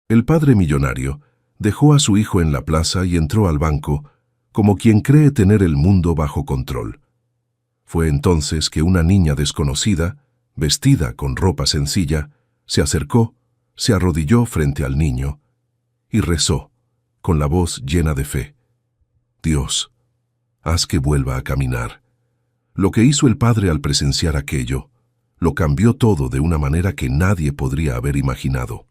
El padre millonario dejó a su hijo en la plaza y entró al banco como quien cree tener el mundo bajo control. Fue entonces que una niña desconocida, vestida con ropa sencilla, se acercó, se arrodilló frente al niño y rezó, con la voz llena de fe: Dios, haz que vuelva a caminar. Lo que hizo el padre al presenciar aquello, lo cambió todo de una manera que nadie podría haber imaginado.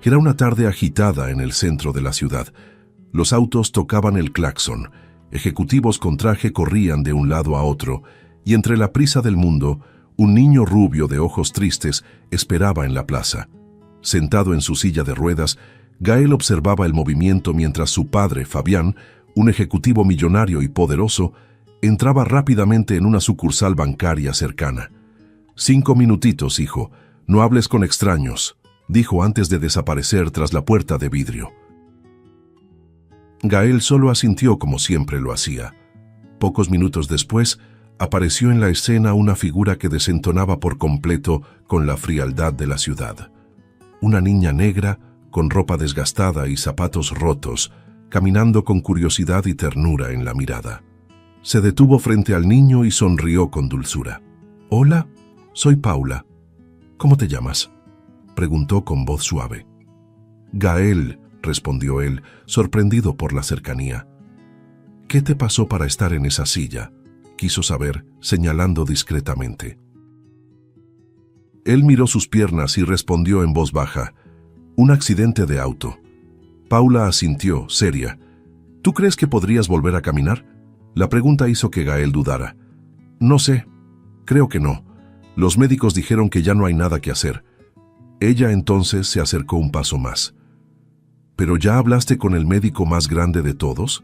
Era una tarde agitada en el centro de la ciudad. Los autos tocaban el claxon, ejecutivos con traje corrían de un lado a otro, y entre la prisa del mundo, un niño rubio de ojos tristes esperaba en la plaza. Sentado en su silla de ruedas, Gael observaba el movimiento mientras su padre, Fabián, un ejecutivo millonario y poderoso, entraba rápidamente en una sucursal bancaria cercana. 5 minutitos, hijo, no hables con extraños, dijo antes de desaparecer tras la puerta de vidrio. Gael solo asintió como siempre lo hacía. Pocos minutos después, apareció en la escena una figura que desentonaba por completo con la frialdad de la ciudad. Una niña negra, con ropa desgastada y zapatos rotos, caminando con curiosidad y ternura en la mirada. Se detuvo frente al niño y sonrió con dulzura. «Hola, soy Paula. ¿Cómo te llamas?», preguntó con voz suave. «Gael», respondió él, sorprendido por la cercanía. «¿Qué te pasó para estar en esa silla?», quiso saber, señalando discretamente. Él miró sus piernas y respondió en voz baja: «Un accidente de auto». Paula asintió, seria. «¿Tú crees que podrías volver a caminar?». La pregunta hizo que Gael dudara. «No sé, creo que no. Los médicos dijeron que ya no hay nada que hacer». Ella entonces se acercó un paso más. «¿Pero ya hablaste con el médico más grande de todos?».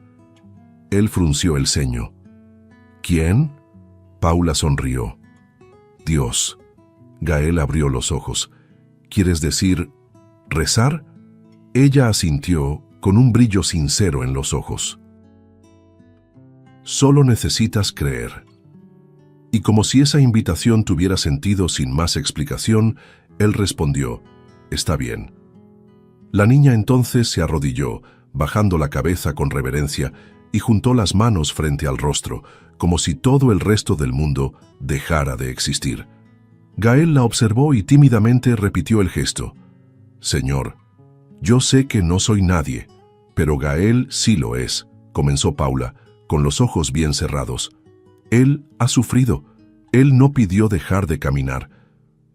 Él frunció el ceño. «¿Quién?». Paula sonrió. «Dios». Gael abrió los ojos. «¿Quieres decir rezar?». Ella asintió con un brillo sincero en los ojos. «Solo necesitas creer». Y como si esa invitación tuviera sentido sin más explicación, él respondió: «Está bien». La niña entonces se arrodilló, bajando la cabeza con reverencia, y juntó las manos frente al rostro, como si todo el resto del mundo dejara de existir. Gael la observó y tímidamente repitió el gesto. «Señor, yo sé que no soy nadie, pero Gael sí lo es», comenzó Paula, con los ojos bien cerrados. «Él ha sufrido, él no pidió dejar de caminar,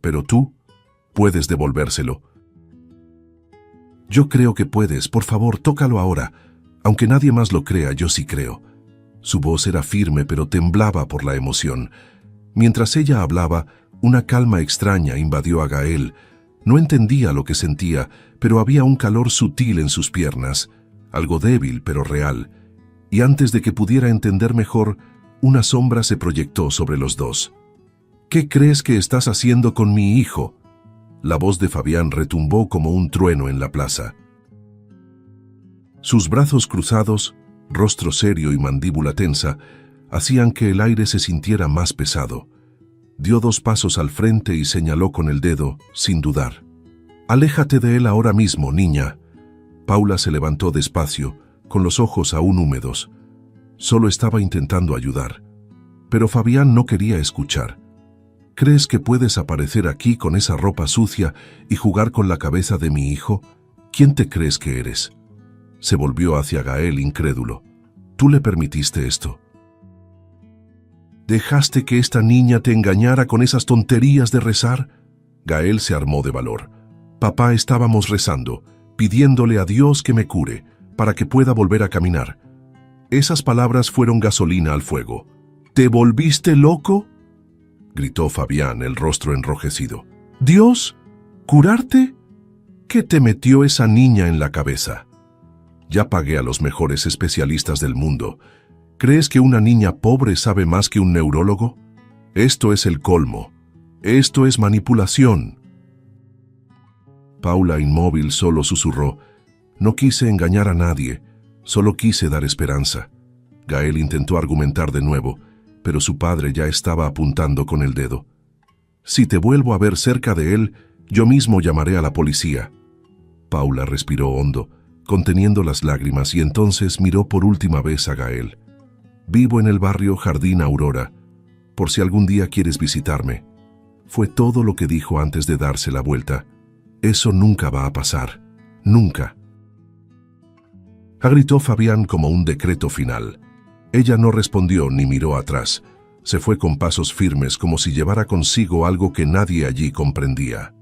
pero tú puedes devolvérselo». «Yo creo que puedes, por favor, tócalo ahora. Aunque nadie más lo crea, yo sí creo». Su voz era firme, pero temblaba por la emoción. Mientras ella hablaba, una calma extraña invadió a Gael. No entendía lo que sentía, pero había un calor sutil en sus piernas, algo débil pero real. Y antes de que pudiera entender mejor, una sombra se proyectó sobre los dos. «¿Qué crees que estás haciendo con mi hijo?». La voz de Fabián retumbó como un trueno en la plaza. Sus brazos cruzados, rostro serio y mandíbula tensa, hacían que el aire se sintiera más pesado. Dio 2 pasos al frente y señaló con el dedo, sin dudar. «Aléjate de él ahora mismo, niña». Paula se levantó despacio, con los ojos aún húmedos. Solo estaba intentando ayudar. Pero Fabián no quería escuchar. «¿Crees que puedes aparecer aquí con esa ropa sucia y jugar con la cabeza de mi hijo? ¿Quién te crees que eres?». Se volvió hacia Gael incrédulo. «¿Tú le permitiste esto? ¿Dejaste que esta niña te engañara con esas tonterías de rezar?». Gael se armó de valor. «Papá, estábamos rezando, pidiéndole a Dios que me cure, para que pueda volver a caminar». Esas palabras fueron gasolina al fuego. «¿Te volviste loco?», gritó Fabián, el rostro enrojecido. «¿Dios? ¿Curarte? ¿Qué te metió esa niña en la cabeza?». «Ya pagué a los mejores especialistas del mundo. ¿Crees que una niña pobre sabe más que un neurólogo? Esto es el colmo. Esto es manipulación». Paula, inmóvil, solo susurró: «No quise engañar a nadie, solo quise dar esperanza». Gael intentó argumentar de nuevo, pero su padre ya estaba apuntando con el dedo. «Si te vuelvo a ver cerca de él, yo mismo llamaré a la policía». Paula respiró hondo, conteniendo las lágrimas, y entonces miró por última vez a Gael. «Vivo en el barrio Jardín Aurora, por si algún día quieres visitarme». Fue todo lo que dijo antes de darse la vuelta. «Eso nunca va a pasar. Nunca». Gritó Fabián como un decreto final. Ella no respondió ni miró atrás. Se fue con pasos firmes, como si llevara consigo algo que nadie allí comprendía.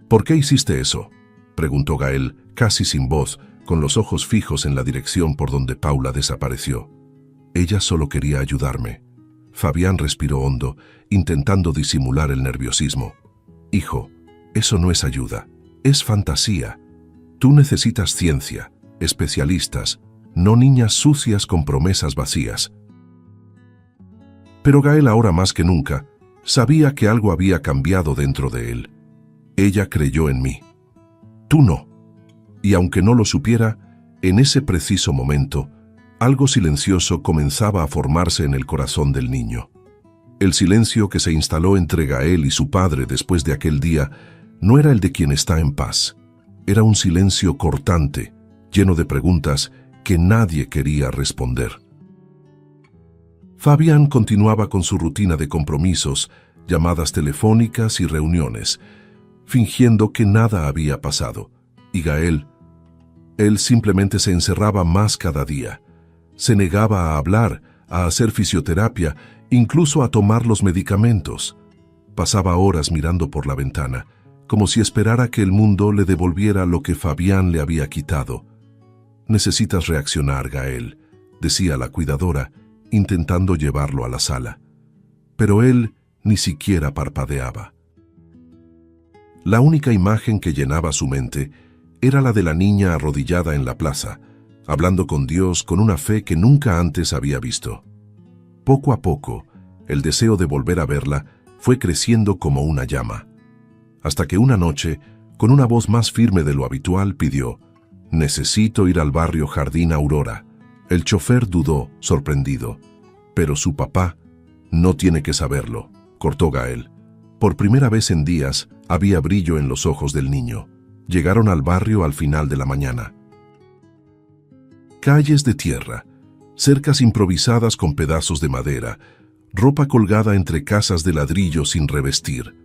«¿Por qué hiciste eso?», preguntó Gael, casi sin voz, con los ojos fijos en la dirección por donde Paula desapareció. «Ella solo quería ayudarme». Fabián respiró hondo, intentando disimular el nerviosismo. «Hijo, eso no es ayuda, es fantasía. Tú necesitas ciencia, especialistas, no niñas sucias con promesas vacías». Pero Gael, ahora más que nunca, sabía que algo había cambiado dentro de él. «Ella creyó en mí. Tú no». Y aunque no lo supiera, en ese preciso momento, algo silencioso comenzaba a formarse en el corazón del niño. El silencio que se instaló entre Gael y su padre después de aquel día no era el de quien está en paz. Era un silencio cortante, lleno de preguntas que nadie quería responder. Fabián continuaba con su rutina de compromisos, llamadas telefónicas y reuniones, fingiendo que nada había pasado. Y Gael, él simplemente se encerraba más cada día. Se negaba a hablar, a hacer fisioterapia, incluso a tomar los medicamentos. Pasaba horas mirando por la ventana, como si esperara que el mundo le devolviera lo que Fabián le había quitado. «Necesitas reaccionar, Gael», decía la cuidadora, intentando llevarlo a la sala. Pero él ni siquiera parpadeaba. La única imagen que llenaba su mente era la de la niña arrodillada en la plaza, hablando con Dios con una fe que nunca antes había visto. Poco a poco, el deseo de volver a verla fue creciendo como una llama, hasta que una noche, con una voz más firme de lo habitual, pidió: «Necesito ir al barrio Jardín Aurora». El chofer dudó, sorprendido. «Pero su papá no tiene que saberlo», cortó Gael. Por primera vez en días había brillo en los ojos del niño. Llegaron al barrio al final de la mañana. Calles de tierra, cercas improvisadas con pedazos de madera, ropa colgada entre casas de ladrillo sin revestir.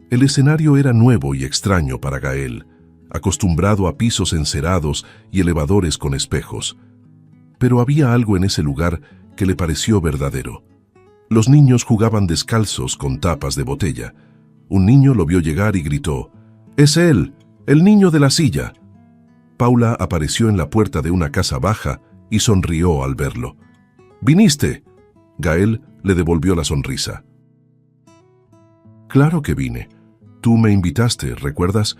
El escenario era nuevo y extraño para Gael, acostumbrado a pisos encerados y elevadores con espejos. Pero había algo en ese lugar que le pareció verdadero. Los niños jugaban descalzos con tapas de botella. Un niño lo vio llegar y gritó: «¡Es él! ¡El niño de la silla!». Paula apareció en la puerta de una casa baja y sonrió al verlo. «¿Viniste?». Gael le devolvió la sonrisa. «Claro que vine. Tú me invitaste, ¿recuerdas?».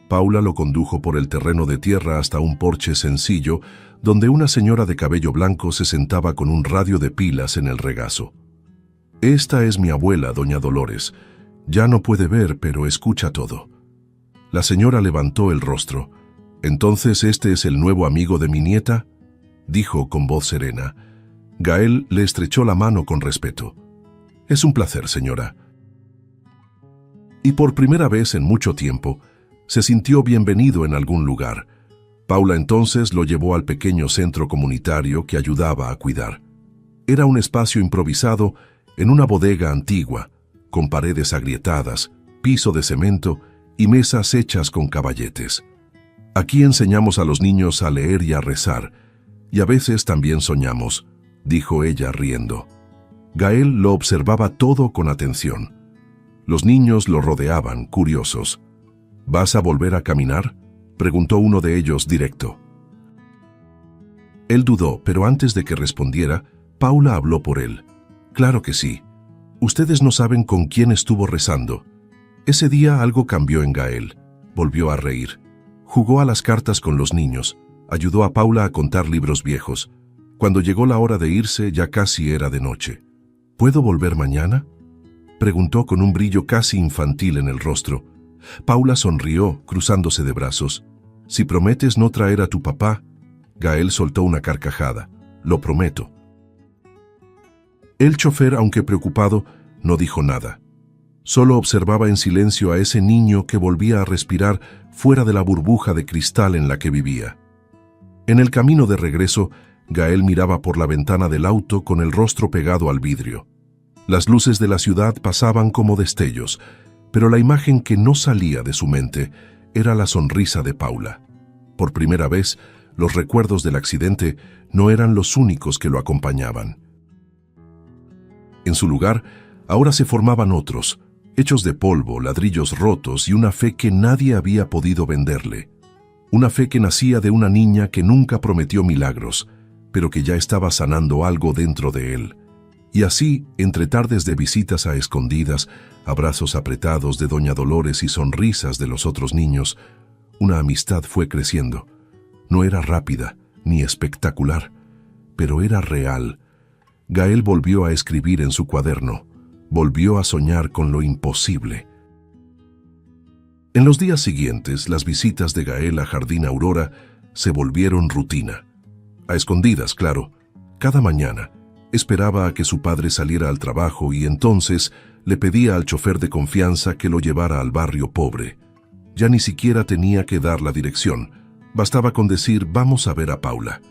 Paula lo condujo por el terreno de tierra hasta un porche sencillo, donde una señora de cabello blanco se sentaba con un radio de pilas en el regazo. «Esta es mi abuela, doña Dolores. Ya no puede ver, pero escucha todo». La señora levantó el rostro. «¿Entonces este es el nuevo amigo de mi nieta?», dijo con voz serena. Gael le estrechó la mano con respeto. «Es un placer, señora». Y por primera vez en mucho tiempo, se sintió bienvenido en algún lugar. Paula entonces lo llevó al pequeño centro comunitario que ayudaba a cuidar. Era un espacio improvisado en una bodega antigua, con paredes agrietadas, piso de cemento y mesas hechas con caballetes. «Aquí enseñamos a los niños a leer y a rezar, y a veces también soñamos», dijo ella riendo. Gael lo observaba todo con atención. Los niños lo rodeaban, curiosos. «¿Vas a volver a caminar?», preguntó uno de ellos directo. Él dudó, pero antes de que respondiera, Paula habló por él. «Claro que sí. Ustedes no saben con quién estuvo rezando». Ese día algo cambió en Gael. Volvió a reír. Jugó a las cartas con los niños. Ayudó a Paula a contar libros viejos. Cuando llegó la hora de irse, ya casi era de noche. «¿Puedo volver mañana?», preguntó con un brillo casi infantil en el rostro. Paula sonrió, cruzándose de brazos. «Si prometes no traer a tu papá». Gael soltó una carcajada. «Lo prometo». El chofer, aunque preocupado, no dijo nada. Solo observaba en silencio a ese niño que volvía a respirar fuera de la burbuja de cristal en la que vivía. En el camino de regreso, Gael miraba por la ventana del auto con el rostro pegado al vidrio. Las luces de la ciudad pasaban como destellos, pero la imagen que no salía de su mente era la sonrisa de Paula. Por primera vez, los recuerdos del accidente no eran los únicos que lo acompañaban. En su lugar, ahora se formaban otros, hechos de polvo, ladrillos rotos y una fe que nadie había podido venderle. Una fe que nacía de una niña que nunca prometió milagros, pero que ya estaba sanando algo dentro de él. Y así, entre tardes de visitas a escondidas, abrazos apretados de doña Dolores y sonrisas de los otros niños, una amistad fue creciendo. No era rápida ni espectacular, pero era real. Gael volvió a escribir en su cuaderno, volvió a soñar con lo imposible. En los días siguientes, las visitas de Gael a Jardín Aurora se volvieron rutina. A escondidas, claro. Cada mañana esperaba a que su padre saliera al trabajo y entonces le pedía al chofer de confianza que lo llevara al barrio pobre. Ya ni siquiera tenía que dar la dirección. Bastaba con decir, vamos a ver a Paula.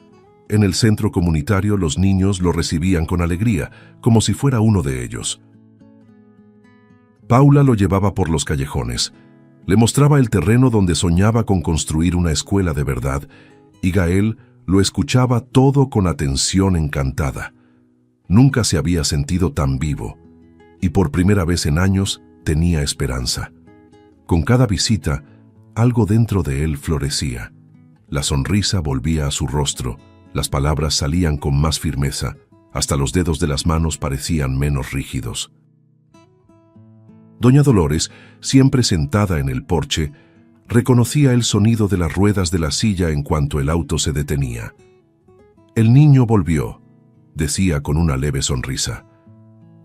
En el centro comunitario los niños lo recibían con alegría, como si fuera uno de ellos. Paula lo llevaba por los callejones. Le mostraba el terreno donde soñaba con construir una escuela de verdad, y Gael lo escuchaba todo con atención encantada. Nunca se había sentido tan vivo, y por primera vez en años tenía esperanza. Con cada visita, algo dentro de él florecía. La sonrisa volvía a su rostro, las palabras salían con más firmeza, hasta los dedos de las manos parecían menos rígidos. Doña Dolores, siempre sentada en el porche, reconocía el sonido de las ruedas de la silla en cuanto el auto se detenía. «El niño volvió», decía con una leve sonrisa.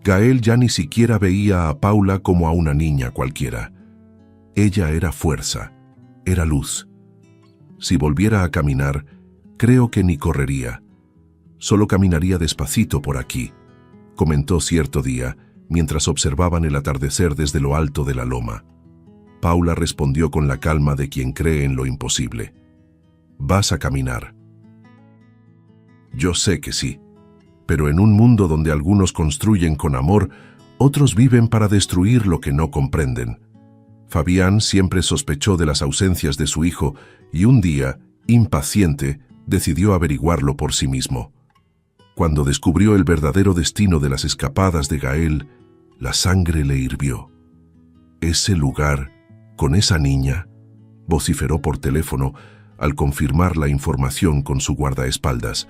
Gael ya ni siquiera veía a Paula como a una niña cualquiera. Ella era fuerza, era luz. Si volviera a caminar, creo que ni correría. Solo caminaría despacito por aquí, comentó cierto día, mientras observaban el atardecer desde lo alto de la loma. Paula respondió con la calma de quien cree en lo imposible. «Vas a caminar». «Yo sé que sí, pero en un mundo donde algunos construyen con amor, otros viven para destruir lo que no comprenden». Fabián siempre sospechó de las ausencias de su hijo y un día, impaciente, decidió averiguarlo por sí mismo. Cuando descubrió el verdadero destino de las escapadas de Gael, la sangre le hirvió. Ese lugar, con esa niña, vociferó por teléfono al confirmar la información con su guardaespaldas.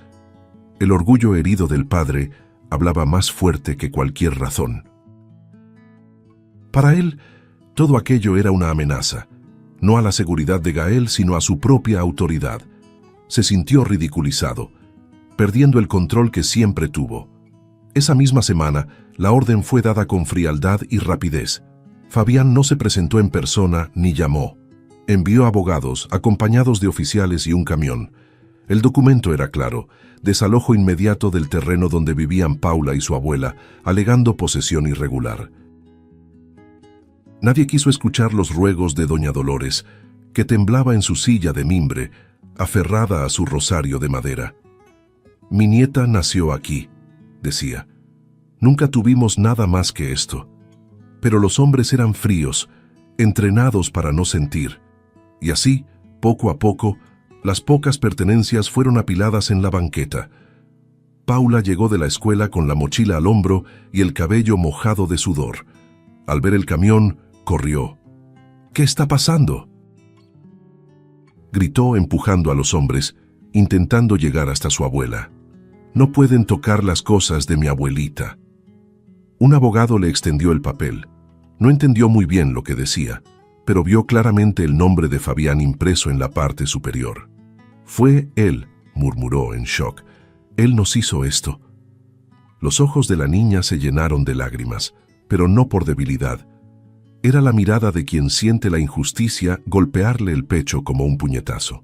El orgullo herido del padre hablaba más fuerte que cualquier razón. Para él, todo aquello era una amenaza, no a la seguridad de Gael, sino a su propia autoridad. Se sintió ridiculizado, perdiendo el control que siempre tuvo. Esa misma semana, la orden fue dada con frialdad y rapidez. Fabián no se presentó en persona ni llamó. Envió abogados, acompañados de oficiales y un camión. El documento era claro: desalojo inmediato del terreno donde vivían Paula y su abuela, alegando posesión irregular. Nadie quiso escuchar los ruegos de doña Dolores, que temblaba en su silla de mimbre, aferrada a su rosario de madera. «Mi nieta nació aquí», decía. «Nunca tuvimos nada más que esto». Pero los hombres eran fríos, entrenados para no sentir. Y así, poco a poco, las pocas pertenencias fueron apiladas en la banqueta. Paula llegó de la escuela con la mochila al hombro y el cabello mojado de sudor. Al ver el camión, corrió. «¿Qué está pasando?», gritó empujando a los hombres, intentando llegar hasta su abuela. «No pueden tocar las cosas de mi abuelita». Un abogado le extendió el papel. No entendió muy bien lo que decía, pero vio claramente el nombre de Fabián impreso en la parte superior. «Fue él», murmuró en shock. «Él nos hizo esto». Los ojos de la niña se llenaron de lágrimas, pero no por debilidad. Era la mirada de quien siente la injusticia golpearle el pecho como un puñetazo.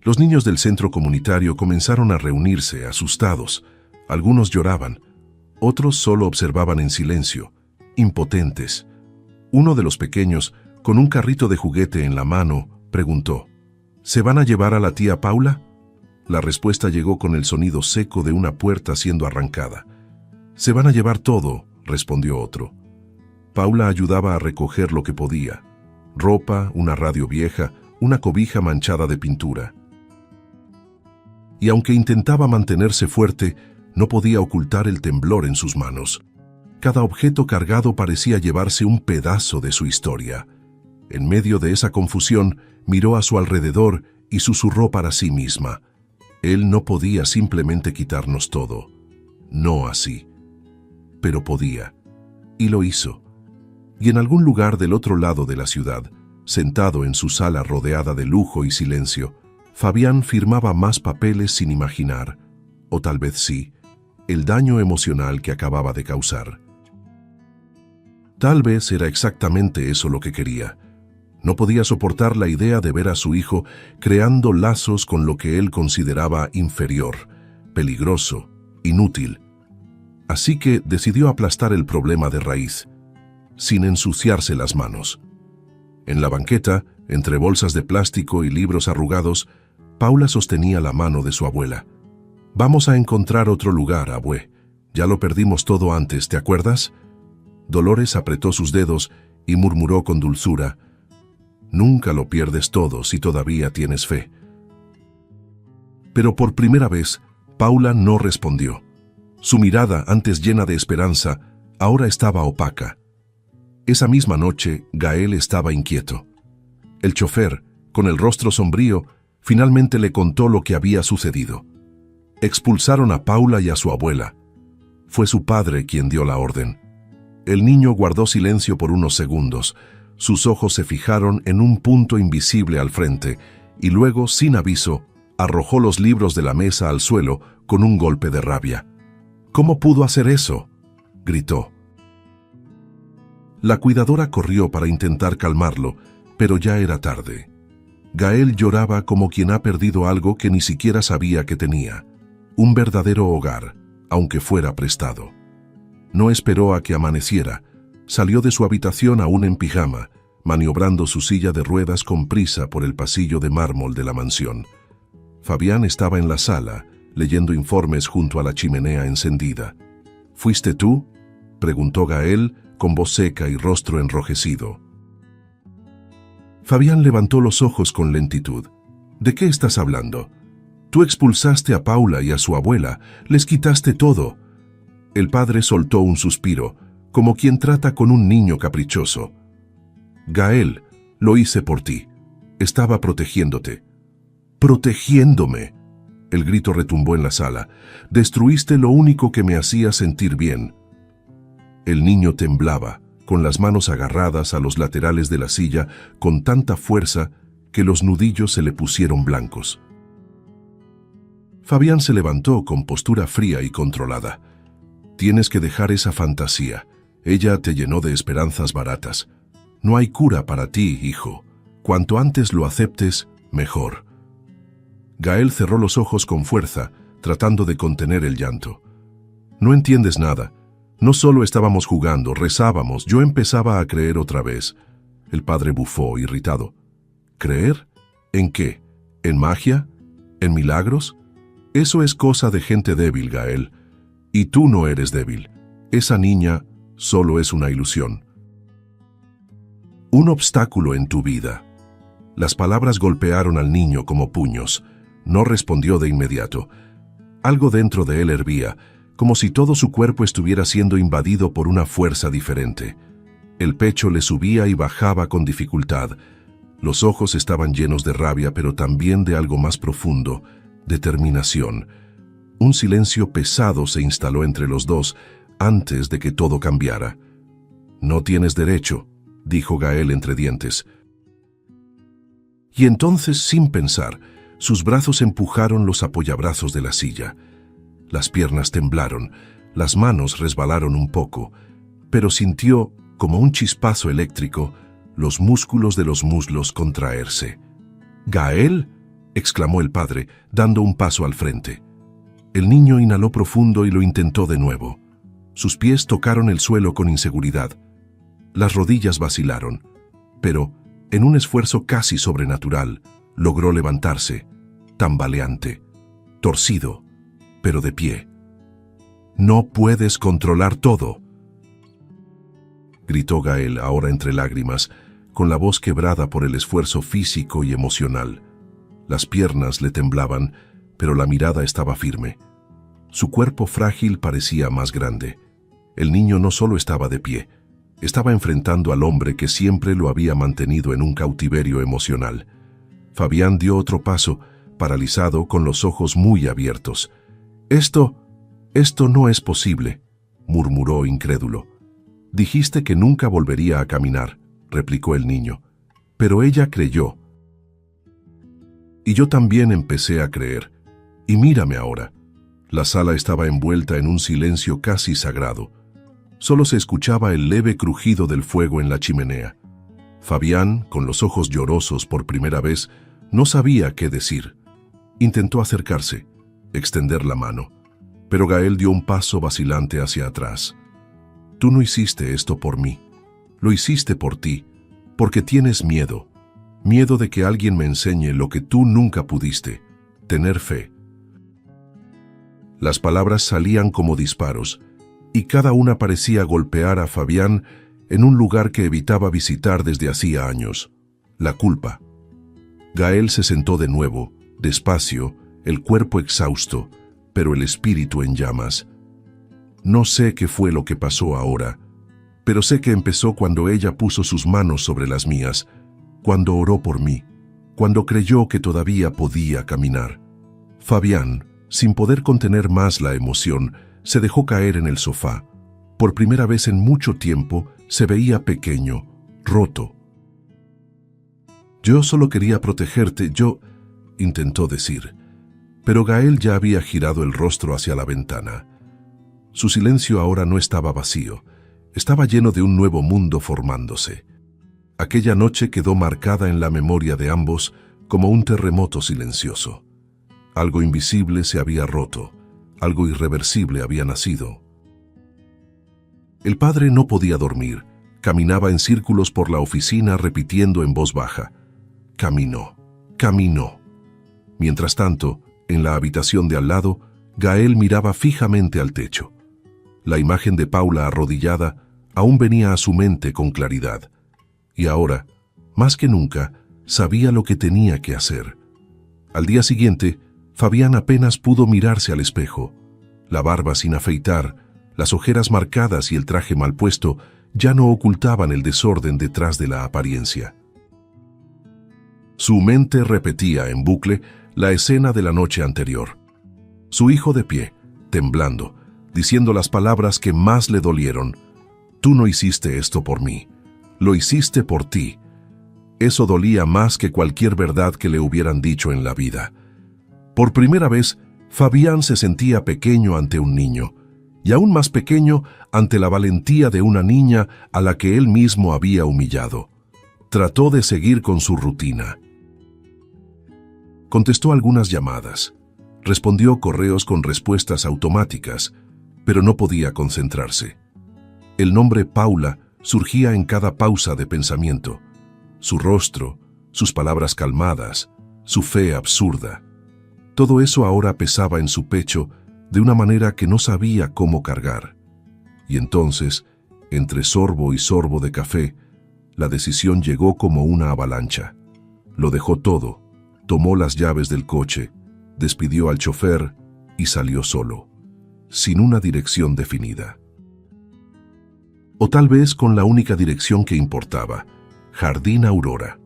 Los niños del centro comunitario comenzaron a reunirse, asustados. Algunos lloraban, otros solo observaban en silencio, impotentes. Uno de los pequeños, con un carrito de juguete en la mano, preguntó: ¿Se van a llevar a la tía Paula? La respuesta llegó con el sonido seco de una puerta siendo arrancada. «Se van a llevar todo», respondió otro. Paula ayudaba a recoger lo que podía: ropa, una radio vieja, una cobija manchada de pintura. Y aunque intentaba mantenerse fuerte, no podía ocultar el temblor en sus manos. Cada objeto cargado parecía llevarse un pedazo de su historia. En medio de esa confusión, miró a su alrededor y susurró para sí misma: él no podía simplemente quitarnos todo. No así. Pero podía. Y lo hizo. Y en algún lugar del otro lado de la ciudad, sentado en su sala rodeada de lujo y silencio, Fabián firmaba más papeles sin imaginar, o tal vez sí, el daño emocional que acababa de causar. Tal vez era exactamente eso lo que quería. No podía soportar la idea de ver a su hijo creando lazos con lo que él consideraba inferior, peligroso, inútil. Así que decidió aplastar el problema de raíz, sin ensuciarse las manos. En la banqueta, entre bolsas de plástico y libros arrugados, Paula sostenía la mano de su abuela. «Vamos a encontrar otro lugar, abue. Ya lo perdimos todo antes, ¿te acuerdas?» Dolores apretó sus dedos y murmuró con dulzura: «Nunca lo pierdes todo si todavía tienes fe». Pero por primera vez, Paula no respondió. Su mirada, antes llena de esperanza, ahora estaba opaca. Esa misma noche, Gael estaba inquieto. El chofer, con el rostro sombrío, finalmente le contó lo que había sucedido. Expulsaron a Paula y a su abuela. Fue su padre quien dio la orden. El niño guardó silencio por unos segundos. Sus ojos se fijaron en un punto invisible al frente y luego, sin aviso, arrojó los libros de la mesa al suelo con un golpe de rabia. «¿Cómo pudo hacer eso?», gritó. La cuidadora corrió para intentar calmarlo, pero ya era tarde. Gael lloraba como quien ha perdido algo que ni siquiera sabía que tenía: un verdadero hogar, aunque fuera prestado. No esperó a que amaneciera. Salió de su habitación aún en pijama, maniobrando su silla de ruedas con prisa por el pasillo de mármol de la mansión. Fabián estaba en la sala, leyendo informes junto a la chimenea encendida. «¿Fuiste tú?», preguntó Gael, con voz seca y rostro enrojecido. Fabián levantó los ojos con lentitud. «¿De qué estás hablando? Tú expulsaste a Paula y a su abuela, les quitaste todo». El padre soltó un suspiro, como quien trata con un niño caprichoso. «Gael, lo hice por ti. Estaba protegiéndote». «¿Protegiéndome?». El grito retumbó en la sala. «Destruiste lo único que me hacía sentir bien». El niño temblaba, con las manos agarradas a los laterales de la silla con tanta fuerza que los nudillos se le pusieron blancos. Fabián se levantó con postura fría y controlada. «Tienes que dejar esa fantasía. Ella te llenó de esperanzas baratas. No hay cura para ti, hijo. Cuanto antes lo aceptes, mejor». Gael cerró los ojos con fuerza, tratando de contener el llanto. «No entiendes nada. No solo estábamos jugando, rezábamos. Yo empezaba a creer otra vez». El padre bufó, irritado. «¿Creer? ¿En qué? ¿En magia? ¿En milagros? Eso es cosa de gente débil, Gael. Y tú no eres débil. Esa niña solo es una ilusión. Un obstáculo en tu vida». Las palabras golpearon al niño como puños. No respondió de inmediato. Algo dentro de él hervía, como si todo su cuerpo estuviera siendo invadido por una fuerza diferente. El pecho le subía y bajaba con dificultad. Los ojos estaban llenos de rabia, pero también de algo más profundo: determinación. Un silencio pesado se instaló entre los dos antes de que todo cambiara. «No tienes derecho», dijo Gael entre dientes. Y entonces, sin pensar, sus brazos empujaron los apoyabrazos de la silla. Las piernas temblaron, las manos resbalaron un poco, pero sintió, como un chispazo eléctrico, los músculos de los muslos contraerse. «¿Gael?», exclamó el padre, dando un paso al frente. El niño inhaló profundo y lo intentó de nuevo. Sus pies tocaron el suelo con inseguridad. Las rodillas vacilaron, pero, en un esfuerzo casi sobrenatural, logró levantarse, tambaleante, torcido, pero de pie. «No puedes controlar todo», gritó Gael, ahora entre lágrimas, con la voz quebrada por el esfuerzo físico y emocional. Las piernas le temblaban, pero la mirada estaba firme. Su cuerpo frágil parecía más grande. El niño no solo estaba de pie, estaba enfrentando al hombre que siempre lo había mantenido en un cautiverio emocional. Fabián dio otro paso, paralizado, con los ojos muy abiertos. Esto no es posible», murmuró incrédulo. «Dijiste que nunca volvería a caminar», replicó el niño. «Pero ella creyó. Y yo también empecé a creer. Y mírame ahora». La sala estaba envuelta en un silencio casi sagrado. Solo se escuchaba el leve crujido del fuego en la chimenea. Fabián, con los ojos llorosos por primera vez, no sabía qué decir. Intentó acercarse, extender la mano, pero Gael dio un paso vacilante hacia atrás. «Tú no hiciste esto por mí. Lo hiciste por ti, porque tienes miedo. Miedo de que alguien me enseñe lo que tú nunca pudiste, tener fe». Las palabras salían como disparos, y cada una parecía golpear a Fabián en un lugar que evitaba visitar desde hacía años: la culpa. Gael se sentó de nuevo, despacio, el cuerpo exhausto, pero el espíritu en llamas. «No sé qué fue lo que pasó ahora, pero sé que empezó cuando ella puso sus manos sobre las mías, cuando oró por mí, cuando creyó que todavía podía caminar». Fabián, sin poder contener más la emoción, se dejó caer en el sofá. Por primera vez en mucho tiempo se veía pequeño, roto. «Yo solo quería protegerte, intentó decir. Pero Gael ya había girado el rostro hacia la ventana. Su silencio ahora no estaba vacío, estaba lleno de un nuevo mundo formándose. Aquella noche quedó marcada en la memoria de ambos como un terremoto silencioso. Algo invisible se había roto, algo irreversible había nacido. El padre no podía dormir, caminaba en círculos por la oficina repitiendo en voz baja: «Caminó, caminó». Mientras tanto, en la habitación de al lado, Gael miraba fijamente al techo. La imagen de Paula arrodillada aún venía a su mente con claridad. Y ahora, más que nunca, sabía lo que tenía que hacer. Al día siguiente, Fabián apenas pudo mirarse al espejo. La barba sin afeitar, las ojeras marcadas y el traje mal puesto ya no ocultaban el desorden detrás de la apariencia. Su mente repetía en bucle la escena de la noche anterior. Su hijo de pie, temblando, diciendo las palabras que más le dolieron: «Tú no hiciste esto por mí, lo hiciste por ti». Eso dolía más que cualquier verdad que le hubieran dicho en la vida. Por primera vez, Fabián se sentía pequeño ante un niño, y aún más pequeño ante la valentía de una niña a la que él mismo había humillado. Trató de seguir con su rutina. Contestó algunas llamadas, respondió correos con respuestas automáticas, pero no podía concentrarse. El nombre Paula surgía en cada pausa de pensamiento. Su rostro, sus palabras calmadas, su fe absurda. Todo eso ahora pesaba en su pecho de una manera que no sabía cómo cargar. Y entonces, entre sorbo y sorbo de café, la decisión llegó como una avalancha. Lo dejó todo, tomó las llaves del coche, despidió al chofer y salió solo, sin una dirección definida. O tal vez con la única dirección que importaba: Jardín Aurora.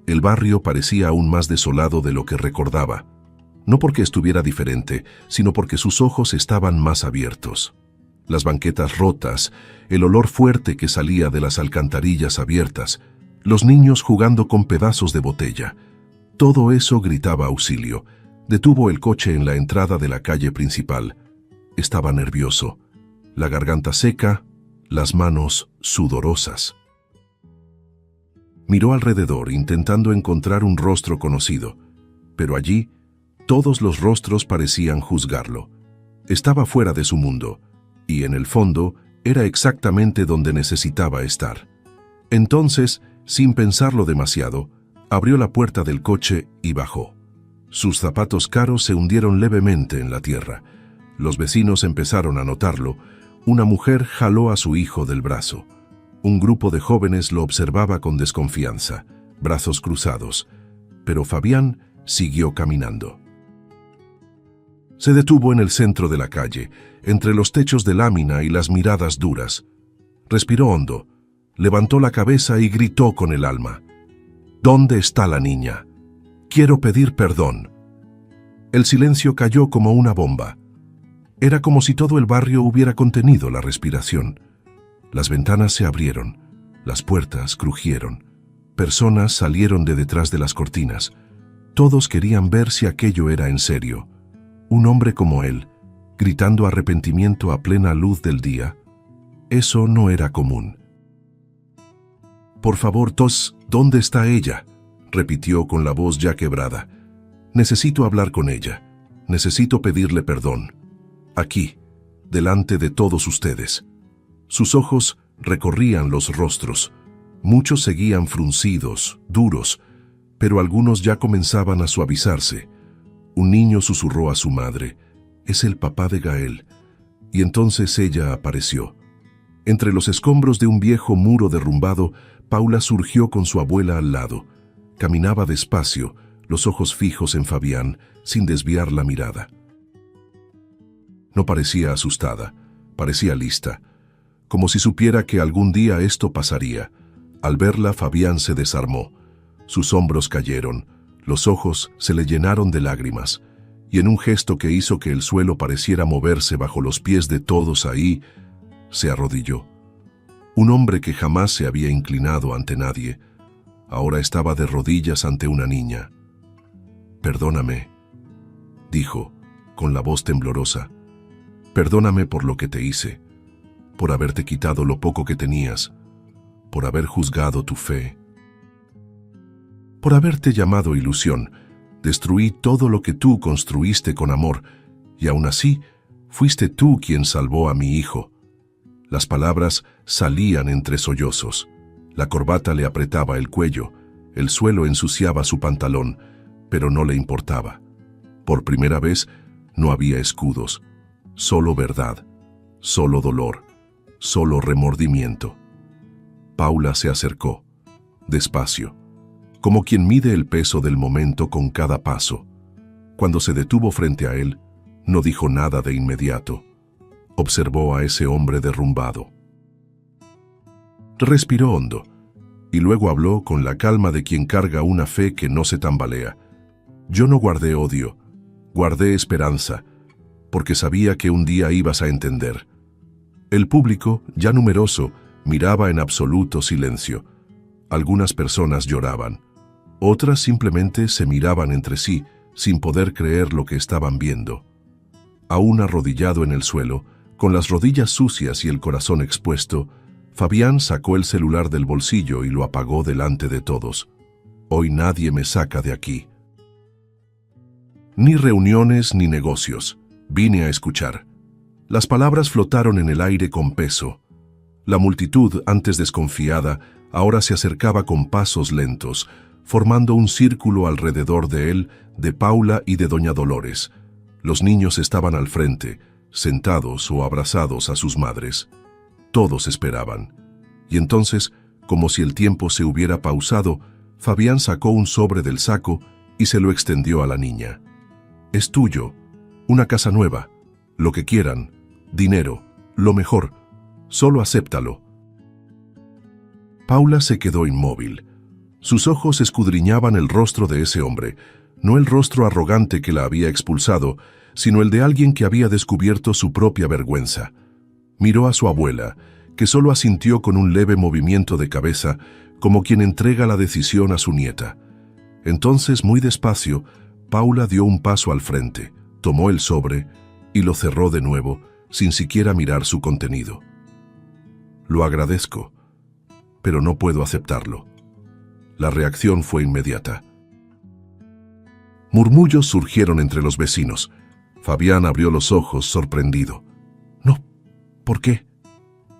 El barrio parecía aún más desolado de lo que recordaba, no porque estuviera diferente, sino porque sus ojos estaban más abiertos. Las banquetas rotas, el olor fuerte que salía de las alcantarillas abiertas, los niños jugando con pedazos de botella. Todo eso gritaba auxilio. Detuvo el coche en la entrada de la calle principal. Estaba nervioso, la garganta seca, las manos sudorosas. Miró alrededor intentando encontrar un rostro conocido, pero allí todos los rostros parecían juzgarlo. Estaba fuera de su mundo, y en el fondo era exactamente donde necesitaba estar. Entonces, sin pensarlo demasiado, abrió la puerta del coche y bajó. Sus zapatos caros se hundieron levemente en la tierra. Los vecinos empezaron a notarlo. Una mujer jaló a su hijo del brazo. Un grupo de jóvenes lo observaba con desconfianza, brazos cruzados, pero Fabián siguió caminando. Se detuvo en el centro de la calle, entre los techos de lámina y las miradas duras. Respiró hondo, levantó la cabeza y gritó con el alma: ¿Dónde está la niña? Quiero pedir perdón. El silencio cayó como una bomba. Era como si todo el barrio hubiera contenido la respiración. Las ventanas se abrieron, las puertas crujieron, personas salieron de detrás de las cortinas. Todos querían ver si aquello era en serio. Un hombre como él, gritando arrepentimiento a plena luz del día, eso no era común. «Por favor, ¿dónde está ella?», repitió con la voz ya quebrada. «Necesito hablar con ella. Necesito pedirle perdón. Aquí, delante de todos ustedes». Sus ojos recorrían los rostros. Muchos seguían fruncidos, duros, pero algunos ya comenzaban a suavizarse. Un niño susurró a su madre: «Es el papá de Gael». Y entonces ella apareció. Entre los escombros de un viejo muro derrumbado, Paula surgió con su abuela al lado. Caminaba despacio, los ojos fijos en Fabián, sin desviar la mirada. No parecía asustada, parecía lista, como si supiera que algún día esto pasaría. Al verla, Fabián se desarmó. Sus hombros cayeron, los ojos se le llenaron de lágrimas, y en un gesto que hizo que el suelo pareciera moverse bajo los pies de todos ahí, se arrodilló. Un hombre que jamás se había inclinado ante nadie, ahora estaba de rodillas ante una niña. «Perdóname», dijo, con la voz temblorosa. «Perdóname por lo que te hice, por haberte quitado lo poco que tenías, por haber juzgado tu fe, por haberte llamado ilusión. Destruí todo lo que tú construiste con amor, y aún así fuiste tú quien salvó a mi hijo». Las palabras salían entre sollozos. La corbata le apretaba el cuello, el suelo ensuciaba su pantalón, pero no le importaba. Por primera vez no había escudos, solo verdad, solo dolor, solo remordimiento. Paula se acercó, despacio, como quien mide el peso del momento con cada paso. Cuando se detuvo frente a él, no dijo nada de inmediato. Observó a ese hombre derrumbado. Respiró hondo, y luego habló con la calma de quien carga una fe que no se tambalea. «Yo no guardé odio, guardé esperanza, porque sabía que un día ibas a entender». El público, ya numeroso, miraba en absoluto silencio. Algunas personas lloraban, otras simplemente se miraban entre sí, sin poder creer lo que estaban viendo. Aún arrodillado en el suelo, con las rodillas sucias y el corazón expuesto, Fabián sacó el celular del bolsillo y lo apagó delante de todos. «Hoy nadie me saca de aquí. Ni reuniones ni negocios. Vine a escuchar». Las palabras flotaron en el aire con peso. La multitud, antes desconfiada, ahora se acercaba con pasos lentos, formando un círculo alrededor de él, de Paula y de doña Dolores. Los niños estaban al frente, sentados o abrazados a sus madres. Todos esperaban. Y entonces, como si el tiempo se hubiera pausado, Fabián sacó un sobre del saco y se lo extendió a la niña. «Es tuyo, una casa nueva, lo que quieran, dinero, lo mejor, solo acéptalo». Paula se quedó inmóvil. Sus ojos escudriñaban el rostro de ese hombre, no el rostro arrogante que la había expulsado, sino el de alguien que había descubierto su propia vergüenza. Miró a su abuela, que solo asintió con un leve movimiento de cabeza, como quien entrega la decisión a su nieta. Entonces, muy despacio, Paula dio un paso al frente, tomó el sobre y lo cerró de nuevo, sin siquiera mirar su contenido. «Lo agradezco, pero no puedo aceptarlo». La reacción fue inmediata. Murmullos surgieron entre los vecinos. Fabián abrió los ojos sorprendido. «No ¿Por qué?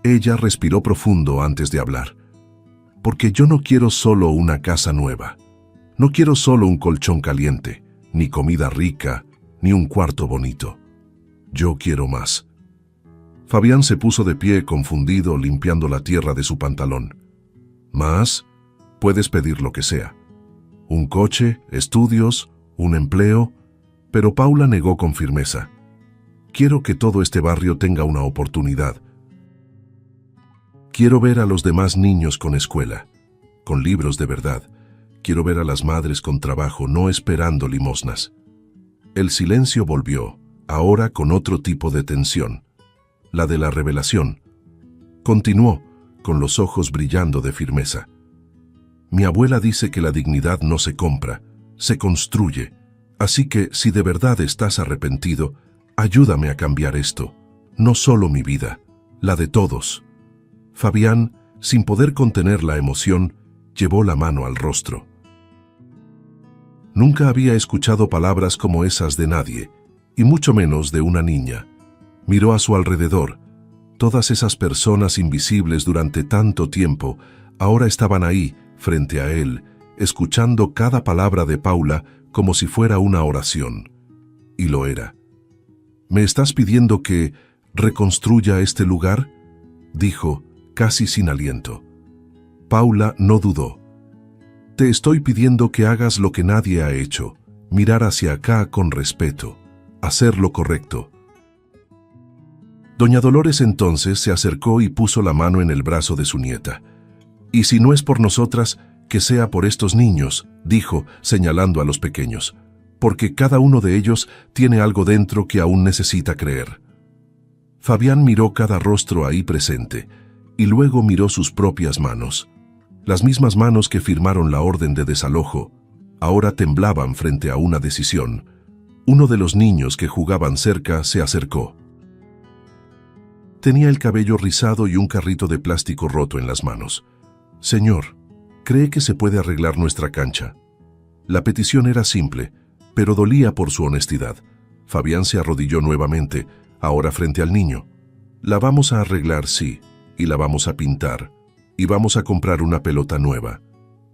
Ella respiró profundo antes de hablar. Porque yo no quiero solo una casa nueva. No quiero solo un colchón caliente, ni comida rica, ni un cuarto bonito. Yo quiero más. Fabián se puso de pie confundido, limpiando la tierra de su pantalón. ¿Más? Puedes pedir lo que sea. Un coche, estudios, un empleo, pero Paula negó con firmeza. Quiero que todo este barrio tenga una oportunidad. Quiero ver a los demás niños con escuela, con libros de verdad. Quiero ver a las madres con trabajo, no esperando limosnas. El silencio volvió, ahora con otro tipo de tensión, la de la revelación. Continuó, con los ojos brillando de firmeza. Mi abuela dice que la dignidad no se compra, se construye. Así que, si de verdad estás arrepentido, ayúdame a cambiar esto. No solo mi vida, la de todos. Fabián, sin poder contener la emoción, llevó la mano al rostro. Nunca había escuchado palabras como esas de nadie, y mucho menos de una niña. Miró a su alrededor. Todas esas personas invisibles durante tanto tiempo, ahora estaban ahí, frente a él, escuchando cada palabra de Paula como si fuera una oración. Y lo era. ¿Me estás pidiendo que reconstruya este lugar?, dijo, casi sin aliento. Paula no dudó. Te estoy pidiendo que hagas lo que nadie ha hecho, mirar hacia acá con respeto, hacer lo correcto. Doña Dolores entonces se acercó y puso la mano en el brazo de su nieta. Y si no es por nosotras, que sea por estos niños, dijo, señalando a los pequeños, porque cada uno de ellos tiene algo dentro que aún necesita creer. Fabián miró cada rostro ahí presente, y luego miró sus propias manos. Las mismas manos que firmaron la orden de desalojo, ahora temblaban frente a una decisión. Uno de los niños que jugaban cerca se acercó. Tenía el cabello rizado y un carrito de plástico roto en las manos. Señor, ¿cree que se puede arreglar nuestra cancha? La petición era simple, pero dolía por su honestidad. Fabián se arrodilló nuevamente, ahora frente al niño. La vamos a arreglar, sí, y la vamos a pintar, y vamos a comprar una pelota nueva.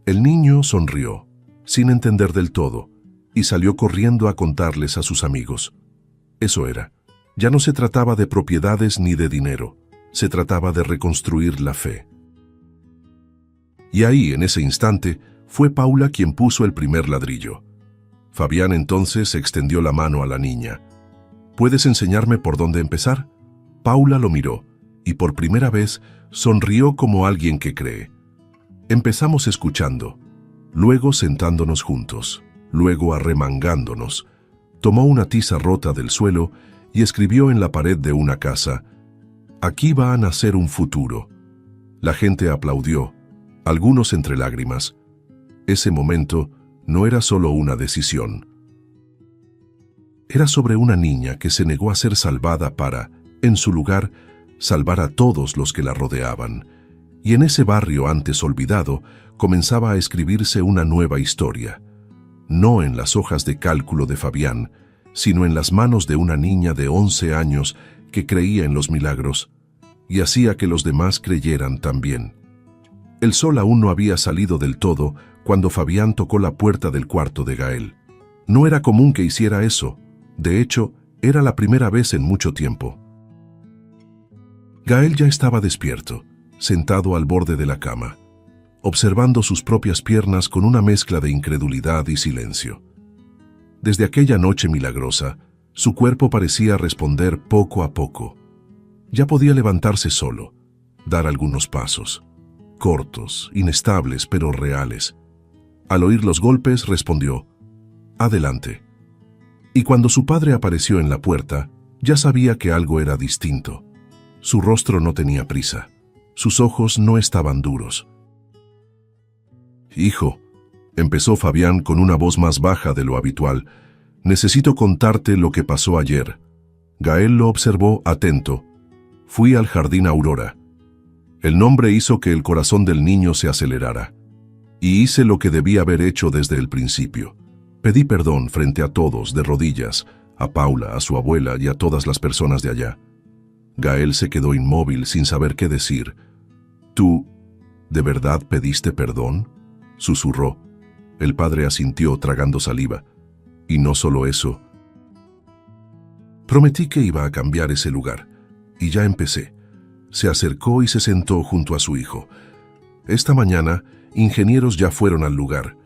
El niño sonrió, sin entender del todo, y salió corriendo a contarles a sus amigos. Eso era. Ya no se trataba de propiedades ni de dinero, se trataba de reconstruir la fe. Y ahí, en ese instante, fue Paula quien puso el primer ladrillo. Fabián entonces extendió la mano a la niña. ¿Puedes enseñarme por dónde empezar? Paula lo miró, y por primera vez sonrió como alguien que cree. Empezamos escuchando, luego sentándonos juntos, luego arremangándonos. Tomó una tiza rota del suelo y escribió en la pared de una casa, «Aquí va a nacer un futuro». La gente aplaudió, algunos entre lágrimas. Ese momento no era solo una decisión. Era sobre una niña que se negó a ser salvada para, en su lugar, salvar a todos los que la rodeaban. Y en ese barrio antes olvidado comenzaba a escribirse una nueva historia. No en las hojas de cálculo de Fabián, sino en las manos de una niña de 11 años que creía en los milagros y hacía que los demás creyeran también. El sol aún no había salido del todo cuando Fabián tocó la puerta del cuarto de Gael. No era común que hiciera eso. De hecho, era la primera vez en mucho tiempo. Gael ya estaba despierto, sentado al borde de la cama, observando sus propias piernas con una mezcla de incredulidad y silencio. Desde aquella noche milagrosa, su cuerpo parecía responder poco a poco. Ya podía levantarse solo, dar algunos pasos, cortos, inestables pero reales. Al oír los golpes, respondió, «Adelante». Y cuando su padre apareció en la puerta, ya sabía que algo era distinto. Su rostro no tenía prisa. Sus ojos no estaban duros. «Hijo», empezó Fabián con una voz más baja de lo habitual, «necesito contarte lo que pasó ayer». Gael lo observó atento. «Fui al jardín Aurora. El nombre hizo que el corazón del niño se acelerara. Y hice lo que debía haber hecho desde el principio. Pedí perdón frente a todos, de rodillas, a Paula, a su abuela y a todas las personas de allá. Gael se quedó inmóvil sin saber qué decir. «¿Tú, de verdad pediste perdón?», susurró. El padre asintió tragando saliva. «Y no solo eso. Prometí que iba a cambiar ese lugar. Y ya empecé». Se acercó y se sentó junto a su hijo. «Esta mañana, ingenieros ya fueron al lugar.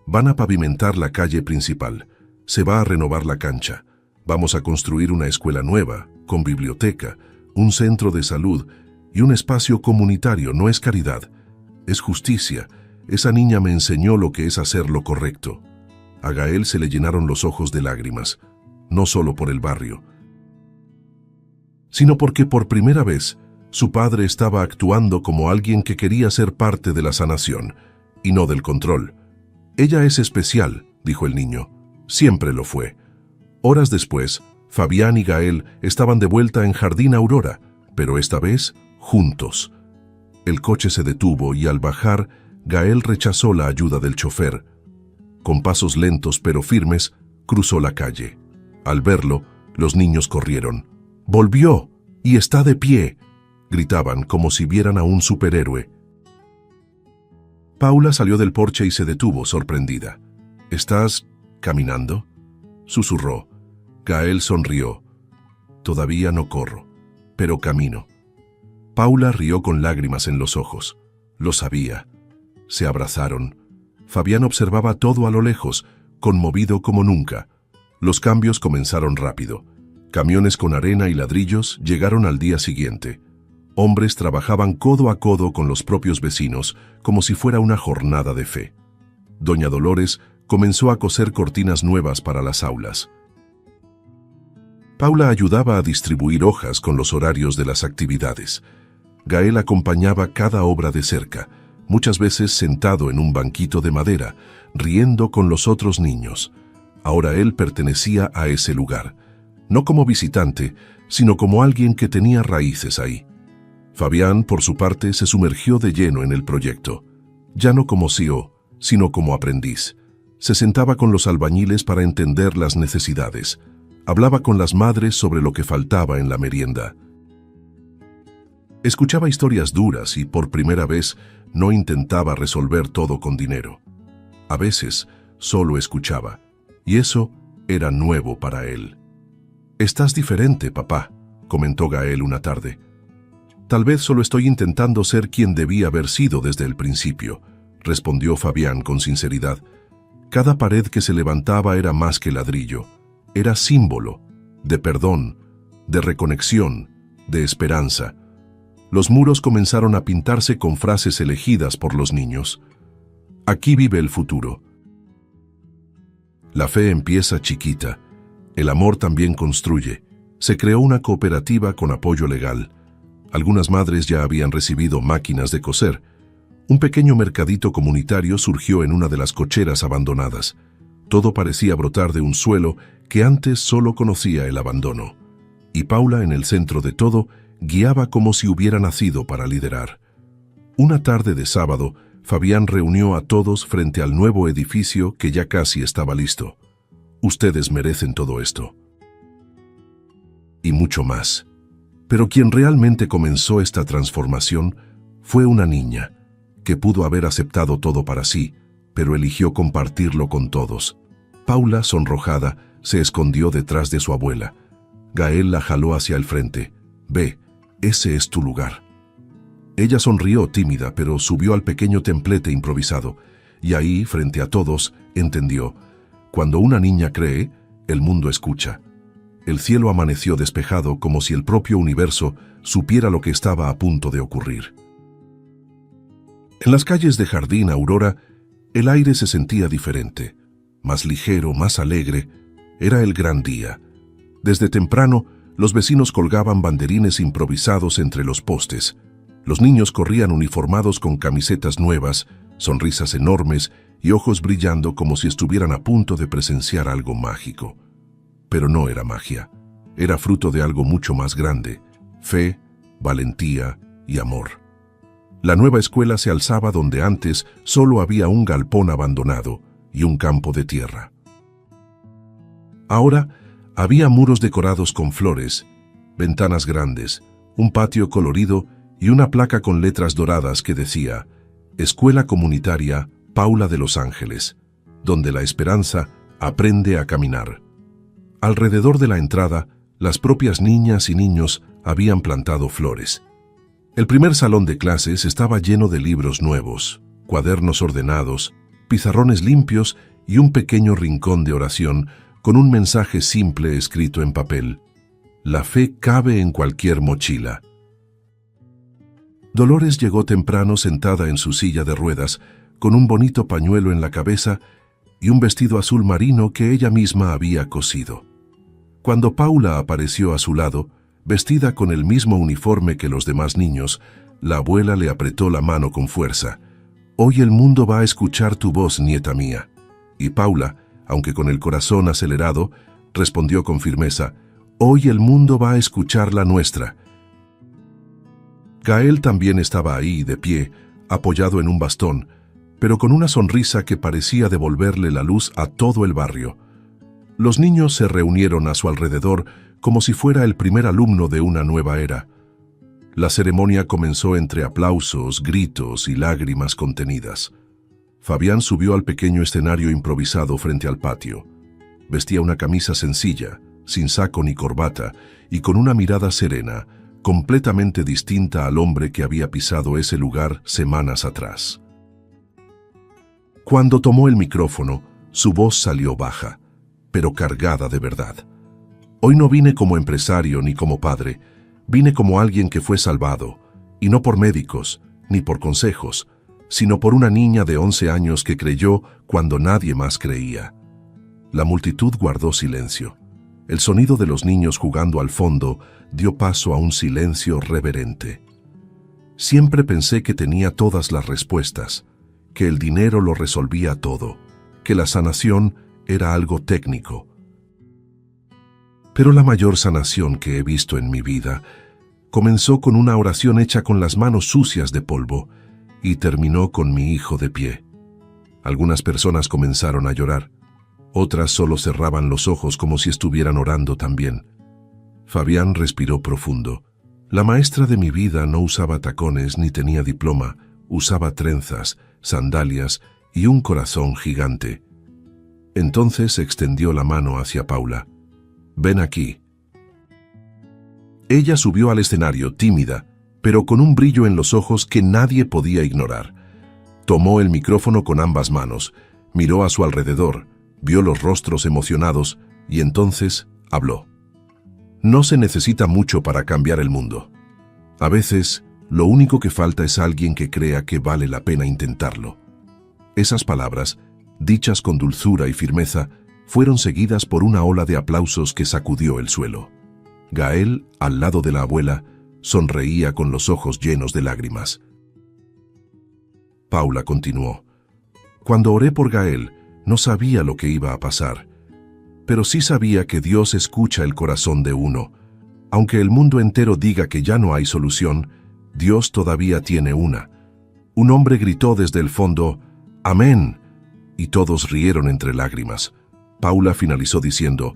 Van a pavimentar la calle principal. Se va a renovar la cancha. Vamos a construir una escuela nueva, con biblioteca, un centro de salud y un espacio comunitario. No es caridad, es justicia. Esa niña me enseñó lo que es hacer lo correcto». A Gael se le llenaron los ojos de lágrimas, no solo por el barrio, sino porque por primera vez su padre estaba actuando como alguien que quería ser parte de la sanación, y no del control. «Ella es especial», dijo el niño. «Siempre lo fue». Horas después, Fabián y Gael estaban de vuelta en Jardín Aurora, pero esta vez juntos. El coche se detuvo y al bajar, Gael rechazó la ayuda del chofer. Con pasos lentos pero firmes, cruzó la calle. Al verlo, los niños corrieron. «¡Volvió! ¡Y está de pie!», gritaban como si vieran a un superhéroe. Paula salió del porche y se detuvo, sorprendida. «¿Estás caminando?», susurró. Gael sonrió. «Todavía no corro, pero camino». Paula rió con lágrimas en los ojos. Lo sabía. Se abrazaron. Fabián observaba todo a lo lejos, conmovido como nunca. Los cambios comenzaron rápido. Camiones con arena y ladrillos llegaron al día siguiente. Hombres trabajaban codo a codo con los propios vecinos, como si fuera una jornada de fe. Doña Dolores comenzó a coser cortinas nuevas para las aulas. Paula ayudaba a distribuir hojas con los horarios de las actividades. Gael acompañaba cada obra de cerca, muchas veces sentado en un banquito de madera, riendo con los otros niños. Ahora él pertenecía a ese lugar, no como visitante, sino como alguien que tenía raíces ahí. Fabián, por su parte, se sumergió de lleno en el proyecto, ya no como CEO, sino como aprendiz. Se sentaba con los albañiles para entender las necesidades. Hablaba con las madres sobre lo que faltaba en la merienda. Escuchaba historias duras y, por primera vez, no intentaba resolver todo con dinero. A veces, solo escuchaba, y eso era nuevo para él. «Estás diferente, papá», comentó Gael una tarde. «Tal vez solo estoy intentando ser quien debía haber sido desde el principio», respondió Fabián con sinceridad. Cada pared que se levantaba era más que ladrillo. Era símbolo de perdón, de reconexión, de esperanza. Los muros comenzaron a pintarse con frases elegidas por los niños. «Aquí vive el futuro». La fe empieza chiquita. El amor también construye. Se creó una cooperativa con apoyo legal. Algunas madres ya habían recibido máquinas de coser. Un pequeño mercadito comunitario surgió en una de las cocheras abandonadas. Todo parecía brotar de un suelo que antes solo conocía el abandono. Y Paula, en el centro de todo, guiaba como si hubiera nacido para liderar. Una tarde de sábado, Fabián reunió a todos frente al nuevo edificio que ya casi estaba listo. «Ustedes merecen todo esto. Y mucho más». Pero quien realmente comenzó esta transformación fue una niña, que pudo haber aceptado todo para sí, pero eligió compartirlo con todos. Paula, sonrojada, se escondió detrás de su abuela. Gael la jaló hacia el frente. «Ve, ese es tu lugar». Ella sonrió tímida, pero subió al pequeño templete improvisado, y ahí, frente a todos, entendió: cuando una niña cree, el mundo escucha. El cielo amaneció despejado, como si el propio universo supiera lo que estaba a punto de ocurrir. En las calles de Jardín Aurora, el aire se sentía diferente, más ligero, más alegre. Era el gran día. Desde temprano, los vecinos colgaban banderines improvisados entre los postes. Los niños corrían uniformados con camisetas nuevas, sonrisas enormes y ojos brillando como si estuvieran a punto de presenciar algo mágico. Pero no era magia. Era fruto de algo mucho más grande: fe, valentía y amor. La nueva escuela se alzaba donde antes solo había un galpón abandonado y un campo de tierra. Ahora había muros decorados con flores, ventanas grandes, un patio colorido y una placa con letras doradas que decía Escuela Comunitaria Paula de Los Ángeles, donde la esperanza aprende a caminar. Alrededor de la entrada, las propias niñas y niños habían plantado flores. El primer salón de clases estaba lleno de libros nuevos, cuadernos ordenados, pizarrones limpios y un pequeño rincón de oración con un mensaje simple escrito en papel. La fe cabe en cualquier mochila. Dolores llegó temprano sentada en su silla de ruedas, con un bonito pañuelo en la cabeza y un vestido azul marino que ella misma había cosido. Cuando Paula apareció a su lado, vestida con el mismo uniforme que los demás niños, la abuela le apretó la mano con fuerza. «Hoy el mundo va a escuchar tu voz, nieta mía». Y Paula, aunque con el corazón acelerado, respondió con firmeza, «Hoy el mundo va a escuchar la nuestra». Gael también estaba ahí, de pie, apoyado en un bastón, pero con una sonrisa que parecía devolverle la luz a todo el barrio. Los niños se reunieron a su alrededor como si fuera el primer alumno de una nueva era. La ceremonia comenzó entre aplausos, gritos y lágrimas contenidas. Fabián subió al pequeño escenario improvisado frente al patio. Vestía una camisa sencilla, sin saco ni corbata, y con una mirada serena, completamente distinta al hombre que había pisado ese lugar semanas atrás. Cuando tomó el micrófono, su voz salió baja, pero cargada de verdad. Hoy no vine como empresario ni como padre, vine como alguien que fue salvado, y no por médicos, ni por consejos, sino por una niña de 11 años que creyó cuando nadie más creía. La multitud guardó silencio. El sonido de los niños jugando al fondo dio paso a un silencio reverente. Siempre pensé que tenía todas las respuestas, que el dinero lo resolvía todo, que la sanación era algo técnico. Pero la mayor sanación que he visto en mi vida comenzó con una oración hecha con las manos sucias de polvo y terminó con mi hijo de pie. Algunas personas comenzaron a llorar, otras solo cerraban los ojos como si estuvieran orando también. Fabián respiró profundo. La maestra de mi vida no usaba tacones ni tenía diploma, usaba trenzas, sandalias y un corazón gigante. Entonces extendió la mano hacia Paula. «Ven aquí». Ella subió al escenario, tímida, pero con un brillo en los ojos que nadie podía ignorar. Tomó el micrófono con ambas manos, miró a su alrededor, vio los rostros emocionados y entonces habló. «No se necesita mucho para cambiar el mundo. A veces, lo único que falta es alguien que crea que vale la pena intentarlo». Esas palabras, dichas con dulzura y firmeza, fueron seguidas por una ola de aplausos que sacudió el suelo. Gael, al lado de la abuela, sonreía con los ojos llenos de lágrimas. Paula continuó. «Cuando oré por Gael, no sabía lo que iba a pasar, pero sí sabía que Dios escucha el corazón de uno. Aunque el mundo entero diga que ya no hay solución, Dios todavía tiene una». Un hombre gritó desde el fondo, «Amén», y todos rieron entre lágrimas. Paula finalizó diciendo,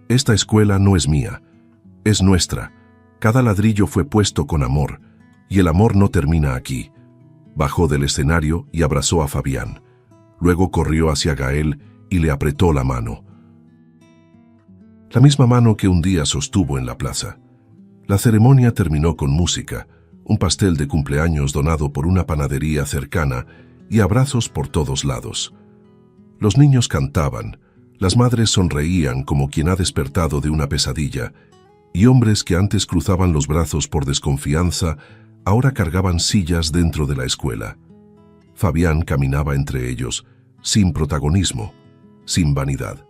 «Esta escuela no es mía, es nuestra. Cada ladrillo fue puesto con amor, y el amor no termina aquí». Bajó del escenario y abrazó a Fabián. Luego corrió hacia Gael y le apretó la mano. La misma mano que un día sostuvo en la plaza. La ceremonia terminó con música, un pastel de cumpleaños donado por una panadería cercana y abrazos por todos lados. Los niños cantaban, las madres sonreían como quien ha despertado de una pesadilla, y hombres que antes cruzaban los brazos por desconfianza, ahora cargaban sillas dentro de la escuela. Fabián caminaba entre ellos, sin protagonismo, sin vanidad.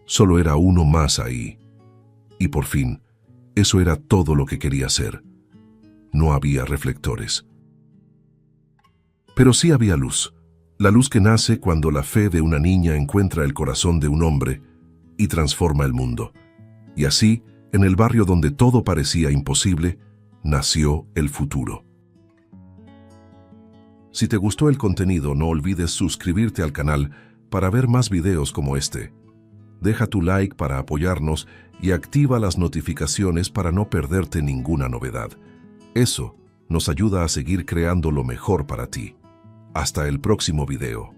Solo era uno más ahí. Y por fin, eso era todo lo que quería ser. No había reflectores. Pero sí había luz. La luz que nace cuando la fe de una niña encuentra el corazón de un hombre y transforma el mundo. Y así, en el barrio donde todo parecía imposible, nació el futuro. Si te gustó el contenido, no olvides suscribirte al canal para ver más videos como este. Deja tu like para apoyarnos y activa las notificaciones para no perderte ninguna novedad. Eso nos ayuda a seguir creando lo mejor para ti. Hasta el próximo video.